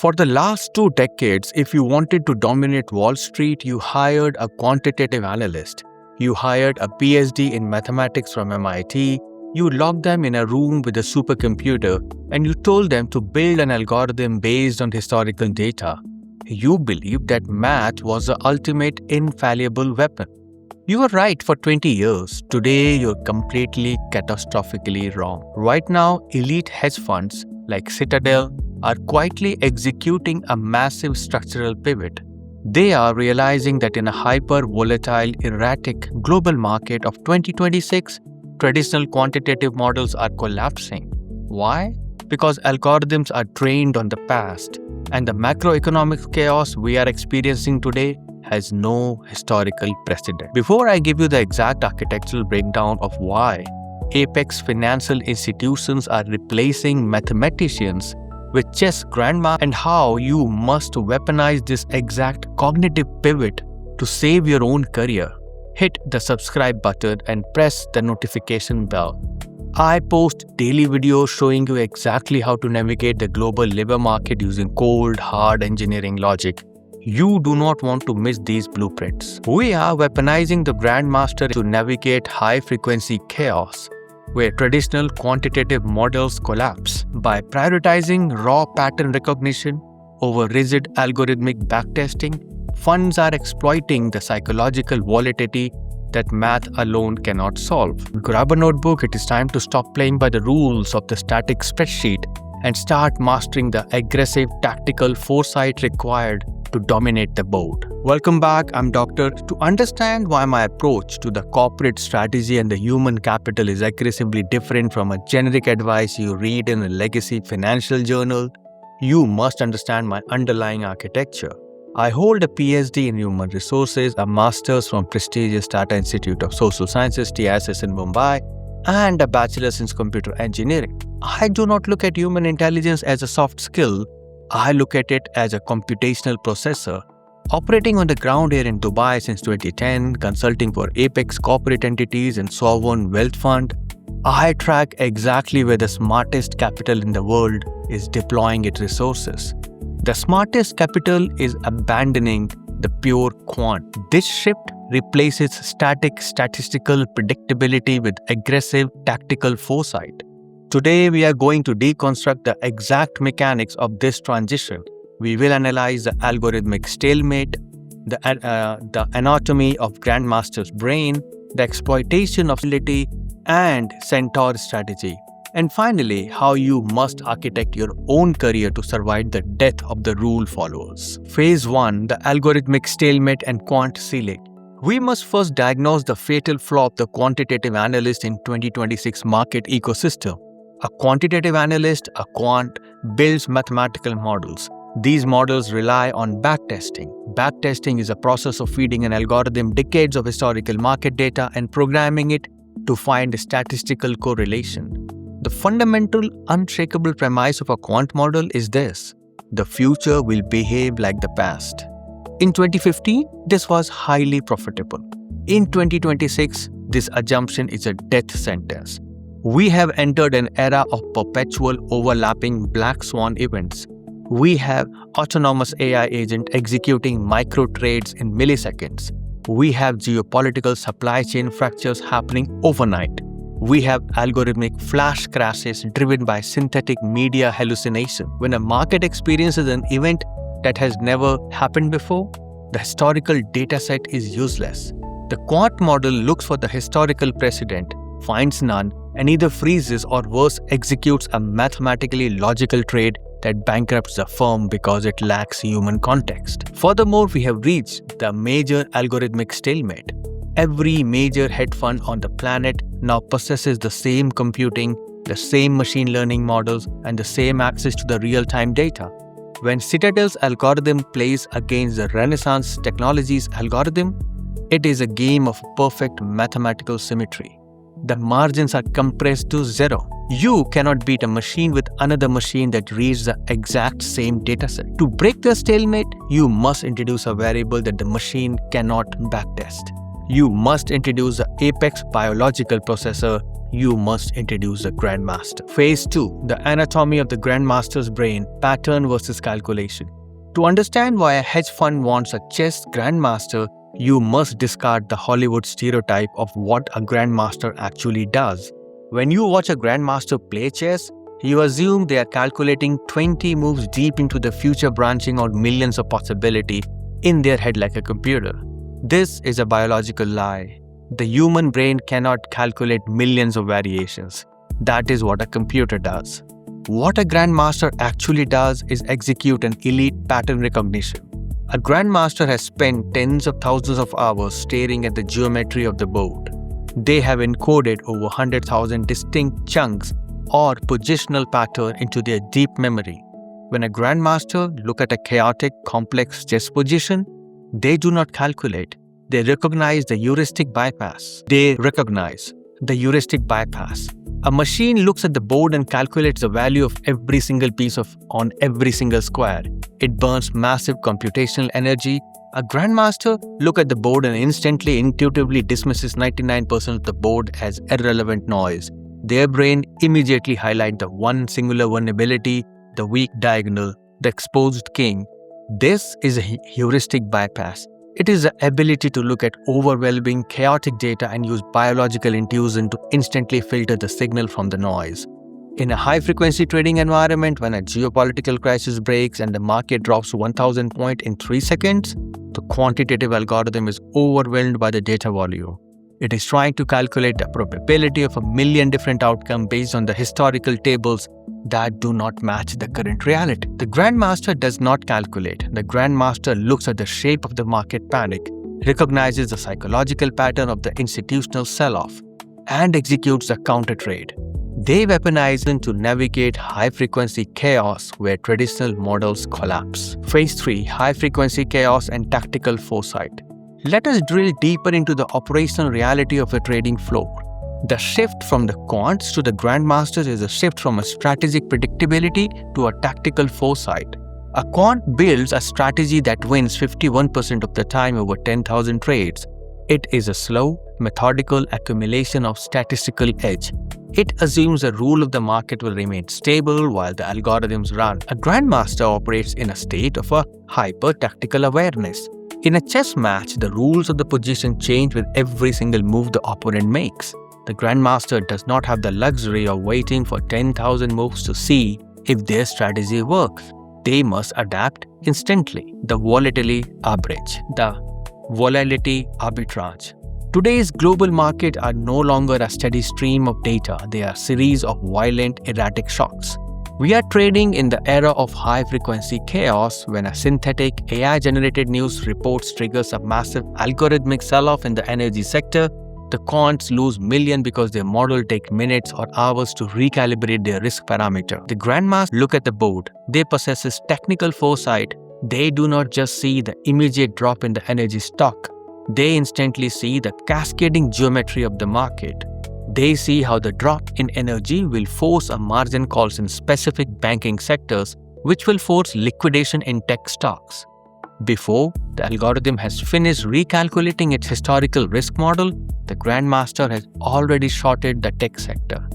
For the last 2 decades, if you wanted to dominate Wall Street, you hired a quantitative analyst. You hired a PhD in mathematics from MIT. You locked them in a room with a supercomputer and you told them to build an algorithm based on historical data. You believed that math was the ultimate infallible weapon. You were right for 20 years. Today, you're completely catastrophically wrong. Right now, elite hedge funds like Citadel are quietly executing a massive structural pivot. They are realizing that in a hyper-volatile, erratic global market of 2026, traditional quantitative models are collapsing. Why? Because algorithms are trained on the past, and the macroeconomic chaos we are experiencing today has no historical precedent. Before I give you the exact architectural breakdown of why apex financial institutions are replacing mathematicians with chess grandmasters and how you must weaponize this exact cognitive pivot to save your own career, hit the subscribe button and press the notification bell. I post daily videos showing you exactly how to navigate the global labor market using cold, hard engineering logic. You do not want to miss these blueprints. We are weaponizing the Grandmaster to navigate high-frequency chaos, where traditional quantitative models collapse. By prioritizing raw pattern recognition over rigid algorithmic backtesting, funds are exploiting the psychological volatility that math alone cannot solve. Grab a notebook, it is time to stop playing by the rules of the static spreadsheet and start mastering the aggressive tactical foresight required to dominate the board. Welcome back, I'm Doctor. To understand why my approach to the corporate strategy and the human capital is aggressively different from a generic advice you read in a legacy financial journal, you must understand my underlying architecture. I hold a PhD in Human Resources, a Master's from prestigious Tata Institute of Social Sciences, TISS in Mumbai, and a Bachelor's in Computer Engineering. I do not look at human intelligence as a soft skill. I look at it as a computational processor. Operating on the ground here in Dubai since 2010, consulting for apex corporate entities and sovereign wealth fund, I track exactly where the smartest capital in the world is deploying its resources. The smartest capital is abandoning the pure quant. This shift replaces static statistical predictability with aggressive tactical foresight. Today, we are going to deconstruct the exact mechanics of this transition. We will analyze the algorithmic stalemate, the anatomy of Grandmaster's brain, the exploitation of volatility, and Centaur Strategy. And finally, how you must architect your own career to survive the death of the rule followers. Phase 1, the algorithmic stalemate and quant ceiling. We must first diagnose the fatal flaw of the quantitative analyst in 2026 market ecosystem. A quantitative analyst, a quant, builds mathematical models. These models rely on backtesting. Backtesting is a process of feeding an algorithm decades of historical market data and programming it to find a statistical correlation. The fundamental, unshakable premise of a quant model is this: the future will behave like the past. In 2015, this was highly profitable. In 2026, this assumption is a death sentence. We have entered an era of perpetual overlapping black swan events. We have autonomous AI agent executing micro trades in milliseconds. We have geopolitical supply chain fractures happening overnight. We have algorithmic flash crashes driven by synthetic media hallucination. When a market experiences an event that has never happened before, the historical dataset is useless. The quant model looks for the historical precedent, finds none, and either freezes or worse executes a mathematically logical trade that bankrupts the firm because it lacks human context. Furthermore, we have reached the major algorithmic stalemate. Every major hedge fund on the planet now possesses the same computing, the same machine learning models, and the same access to the real-time data. When Citadel's algorithm plays against the Renaissance technology's algorithm, it is a game of perfect mathematical symmetry. The margins are compressed to zero. You cannot beat a machine with another machine that reads the exact same dataset. To break the stalemate, you must introduce a variable that the machine cannot backtest. You must introduce the apex biological processor. you must introduce a Grandmaster. Phase 2. The anatomy of the Grandmaster's brain, pattern versus calculation. To understand why a hedge fund wants a chess Grandmaster, you must discard the Hollywood stereotype of what a Grandmaster actually does. When you watch a Grandmaster play chess, you assume they are calculating 20 moves deep into the future, branching out millions of possibilities in their head like a computer. This is a biological lie. The human brain cannot calculate millions of variations. That is what a computer does. What a Grandmaster actually does is execute an elite pattern recognition. A Grandmaster has spent tens of thousands of hours staring at the geometry of the board. They have encoded over 100,000 distinct chunks or positional pattern into their deep memory. When a Grandmaster look at a chaotic, complex chess position, they do not calculate. They recognize the heuristic bypass. A machine looks at the board and calculates the value of every single piece on every single square. It burns massive computational energy. A Grandmaster looks at the board and instantly, intuitively dismisses 99% of the board as irrelevant noise. Their brain immediately highlights the one singular vulnerability, the weak diagonal, the exposed king. This is a heuristic bypass. It is the ability to look at overwhelming, chaotic data and use biological intuition to instantly filter the signal from the noise. In a high-frequency trading environment, when a geopolitical crisis breaks and the market drops 1,000 points in 3 seconds, the quantitative algorithm is overwhelmed by the data volume. It is trying to calculate the probability of a million different outcomes based on the historical tables that do not match the current reality. The Grandmaster does not calculate. The Grandmaster looks at the shape of the market panic, recognizes the psychological pattern of the institutional sell-off, and executes a counter trade. They weaponize them to navigate high-frequency chaos where traditional models collapse. Phase 3. High-frequency chaos and tactical foresight. Let us drill deeper into the operational reality of a trading floor. The shift from the Quants to the Grandmasters is a shift from a strategic predictability to a tactical foresight. A Quant builds a strategy that wins 51% of the time over 10,000 trades. It is a slow, methodical accumulation of statistical edge. It assumes the rule of the market will remain stable while the algorithms run. A Grandmaster operates in a state of a hyper-tactical awareness. In a chess match, the rules of the position change with every single move the opponent makes. The Grandmaster does not have the luxury of waiting for 10,000 moves to see if their strategy works. They must adapt instantly. The volatility arbitrage. Today's global market are no longer a steady stream of data. They are a series of violent, erratic shocks. We are trading in the era of high-frequency chaos when a synthetic AI-generated news report triggers a massive algorithmic sell-off in the energy sector. The quants lose millions because their model takes minutes or hours to recalibrate their risk parameter. The Grandmasters look at the board. They possess technical foresight. They do not just see the immediate drop in the energy stock. They instantly see the cascading geometry of the market. They see how the drop in energy will force a margin calls in specific banking sectors, which will force liquidation in tech stocks. Before the algorithm has finished recalculating its historical risk model, the Grandmaster has already shorted the tech sector.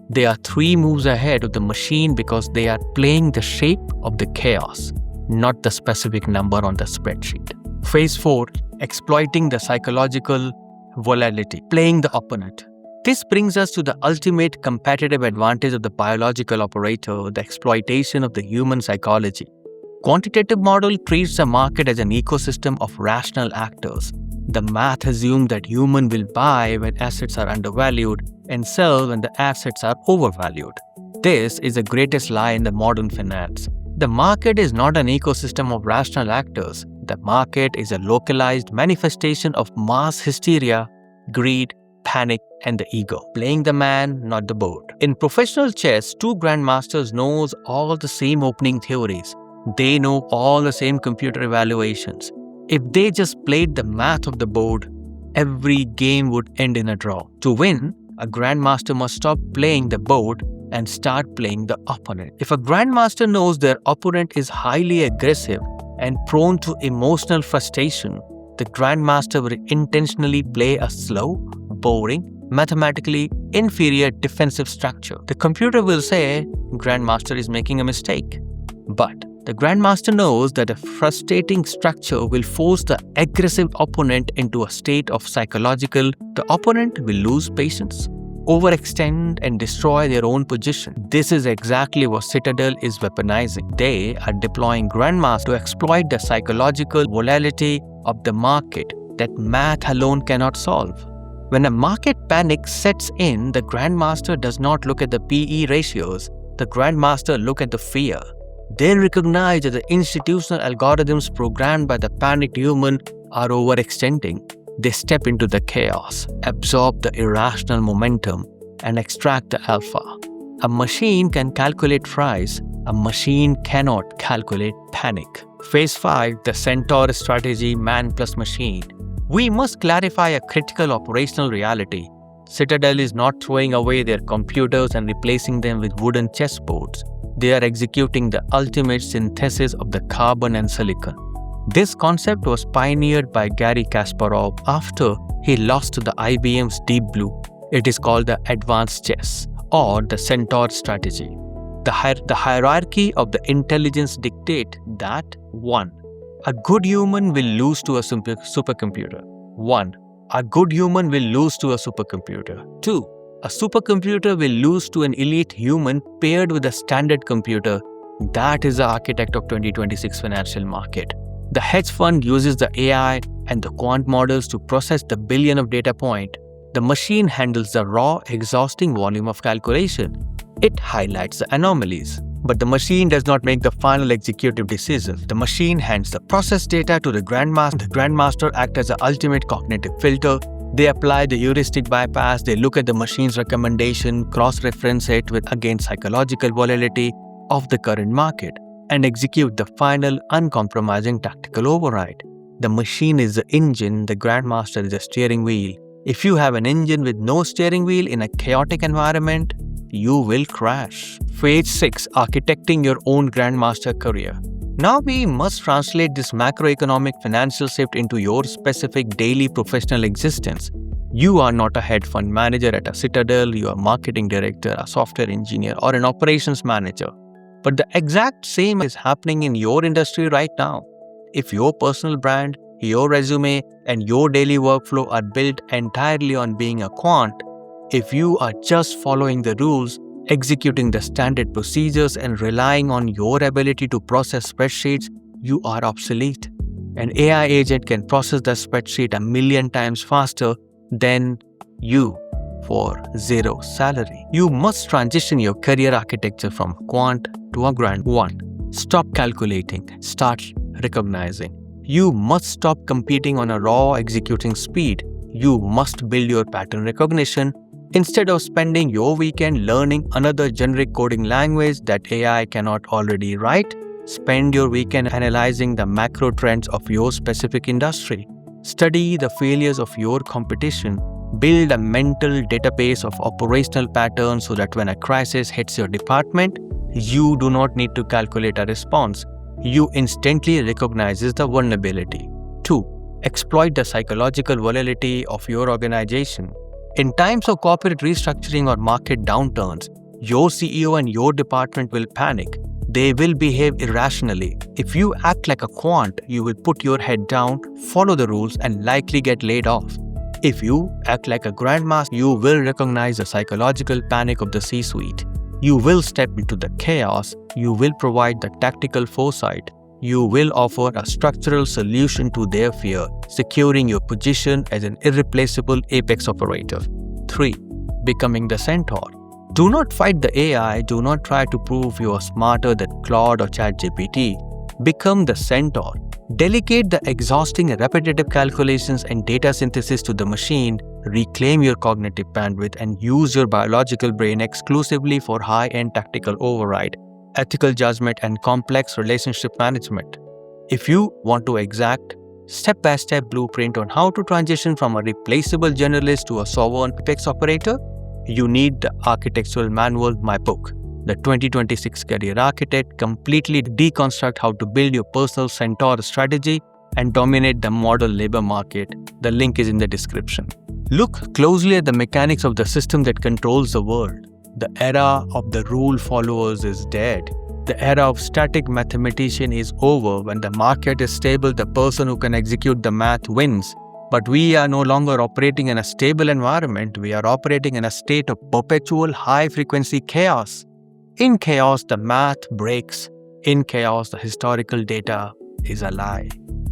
They are 3 moves ahead of the machine because they are playing the shape of the chaos, not the specific number on the spreadsheet. Phase 4. Exploiting the psychological volatility, playing the opponent. This brings us to the ultimate competitive advantage of the biological operator, the exploitation of the human psychology. Quantitative model treats the market as an ecosystem of rational actors. The math assumes that humans will buy when assets are undervalued and sell when the assets are overvalued. This is the greatest lie in the modern finance. The market is not an ecosystem of rational actors. The market is a localized manifestation of mass hysteria, greed, panic, and the ego. Playing the man, not the board. In professional chess, 2 Grandmasters knows all the same opening theories. They know all the same computer evaluations. If they just played the math of the board, every game would end in a draw. To win, a Grandmaster must stop playing the board and start playing the opponent. If a Grandmaster knows their opponent is highly aggressive and prone to emotional frustration, the Grandmaster will intentionally play a slow, boring, mathematically inferior defensive structure. The computer will say, Grandmaster is making a mistake. But the Grandmaster knows that a frustrating structure will force the aggressive opponent into a state of psychological. The opponent will lose patience, overextend and destroy their own position. This is exactly what Citadel is weaponizing. They are deploying Grandmaster to exploit the psychological volatility of the market that math alone cannot solve. When a market panic sets in, the Grandmaster does not look at the PE ratios. The Grandmaster look at the fear. They recognize that the institutional algorithms programmed by the panicked human are overextending. They step into the chaos, absorb the irrational momentum, and extract the alpha. A machine can calculate price. A machine cannot calculate panic. Phase 5, the Centaur Strategy, man plus machine. We must clarify a critical operational reality. Citadel is not throwing away their computers and replacing them with wooden chessboards. They are executing the ultimate synthesis of the carbon and silicon. This concept was pioneered by Garry Kasparov after he lost to the IBM's Deep Blue. It is called the advanced chess or the Centaur strategy. The hierarchy of the intelligence dictate that 1. A good human will lose to a supercomputer. 1. A good human will lose to a supercomputer. 2. A supercomputer will lose to an elite human paired with a standard computer. That is the architect of 2026 financial market. The hedge fund uses the AI and the quant models to process the billion of data point. The machine handles the raw, exhausting volume of calculation. It highlights the anomalies. But the machine does not make the final executive decision. The machine hands the processed data to the Grandmaster. The Grandmaster acts as the ultimate cognitive filter. They apply the heuristic bypass. They look at the machine's recommendation, cross-reference it against psychological volatility of the current market, and execute the final uncompromising tactical override. The machine is the engine, the Grandmaster is the steering wheel. If you have an engine with no steering wheel in a chaotic environment, you will crash. Phase 6, architecting your own Grandmaster career. Now we must translate this macroeconomic financial shift into your specific daily professional existence. You are not a hedge fund manager at a Citadel, you are a marketing director, a software engineer, or an operations manager. But the exact same is happening in your industry right now. If your personal brand, your resume, and your daily workflow are built entirely on being a quant, if you are just following the rules, executing the standard procedures, and relying on your ability to process spreadsheets, you are obsolete. An AI agent can process the spreadsheet 1,000,000 times faster than you for zero salary. You must transition your career architecture from quant to a grand. 1. Stop calculating. Start recognizing. You must stop competing on a raw executing speed. You must build your pattern recognition. Instead of spending your weekend learning another generic coding language that AI cannot already write, spend your weekend analyzing the macro trends of your specific industry. Study the failures of your competition. Build a mental database of operational patterns so that when a crisis hits your department, you do not need to calculate a response. You instantly recognize the vulnerability. 2. Exploit the psychological volatility of your organization. In times of corporate restructuring or market downturns, your CEO and your department will panic. They will behave irrationally. If you act like a quant, you will put your head down, follow the rules, and likely get laid off. If you act like a grandmaster, you will recognize the psychological panic of the C-suite. You will step into the chaos. You will provide the tactical foresight. You will offer a structural solution to their fear, securing your position as an irreplaceable apex operator. 3. Becoming the Centaur. Do not fight the AI. Do not try to prove you are smarter than Claude or ChatGPT. Become the Centaur. Delegate the exhausting repetitive calculations and data synthesis to the machine. Reclaim your cognitive bandwidth and use your biological brain exclusively for high-end tactical override, ethical judgment, and complex relationship management. If you want to exact step-by-step blueprint on how to transition from a replaceable generalist to a sovereign apex operator, you need the architectural manual, my book, The 2026 Career Architect. Completely deconstruct how to build your personal Centaur strategy and dominate the modern labor market. The link is in the description. Look closely at the mechanics of the system that controls the world. The era of the rule followers is dead. The era of static mathematician is over. When the market is stable, the person who can execute the math wins. But we are no longer operating in a stable environment. We are operating in a state of perpetual high-frequency chaos. In chaos, the math breaks. In chaos, the historical data is a lie.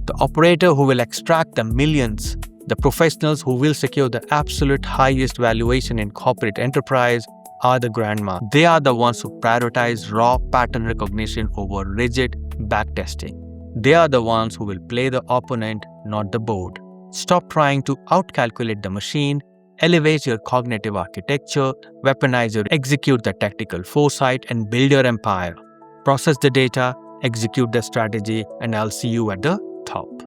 The operator who will extract the millions, the professionals who will secure the absolute highest valuation in corporate enterprise are the grandmasters. They are the ones who prioritize raw pattern recognition over rigid backtesting. They are the ones who will play the opponent, not the board. Stop trying to outcalculate the machine, elevate your cognitive architecture, weaponize your execute the tactical foresight, and build your empire. Process the data, execute the strategy, and I'll see you at the top.